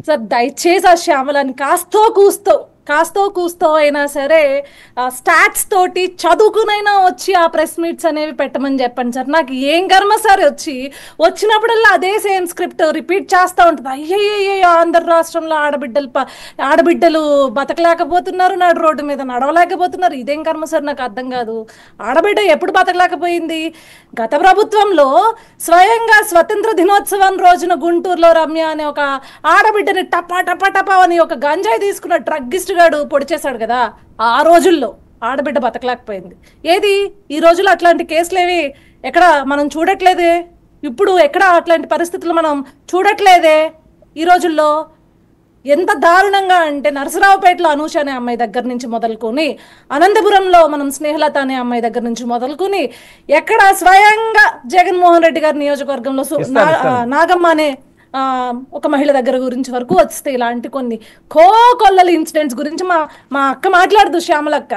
Sir దయచేసి ఆ శ్యామలని కాస్తో కూస్తో అయినా సరే స్టాట్స్ తోటి చదువుకునైనా వచ్చి ఆ ప్రెస్ మీట్స్ అనేవి పెట్టమని చెప్పండి సార్. నాకు ఏం కర్మ సార్ వచ్చినప్పుడల్లా అదే సేమ్ స్క్రిప్ట్ రిపీట్ చేస్తూ ఉంటుంది. అయ్యయ్యో ఆంధ్ర రాష్ట్రంలో ఆడబిడ్డలు బతకలేకపోతున్నారు, నాడు రోడ్డు మీద నడవలేకపోతున్నారు. ఇదేం కర్మ సార్, నాకు అర్థం కాదు. ఆడబిడ్డ ఎప్పుడు బతకలేకపోయింది? గత ప్రభుత్వంలో స్వయంగా స్వతంత్ర దినోత్సవం రోజున గుంటూరులో రమ్య అనే ఒక ఆడబిడ్డని టపా అని ఒక గంజాయి తీసుకున్న డ్రగ్గిస్ట్ గాడు పొడి చేశాడు కదా. ఆ రోజుల్లో ఆడబిడ్డ బతకలేకపోయింది. ఏది ఈ రోజుల్లో అట్లాంటి కేసులేవి ఎక్కడ మనం చూడట్లేదే. ఇప్పుడు ఎక్కడ అట్లాంటి పరిస్థితులు మనం చూడట్లేదే ఈ రోజుల్లో. ఎంత దారుణంగా అంటే నరసరావుపేటలో అనూష అనే అమ్మాయి దగ్గర నుంచి మొదలుకొని, అనంతపురంలో మనం స్నేహలత అనే అమ్మాయి దగ్గర నుంచి మొదలుకొని, ఎక్కడ స్వయంగా జగన్మోహన్ రెడ్డి గారి నియోజకవర్గంలో నాగమ్మ అనే ఒక మహిళ దగ్గర గురించి వరకు వస్తే ఇలాంటి కొన్ని కోకొల్లల ఇన్సిడెంట్స్ గురించి మా అక్క మాట్లాడదు, శ్యామలక్క.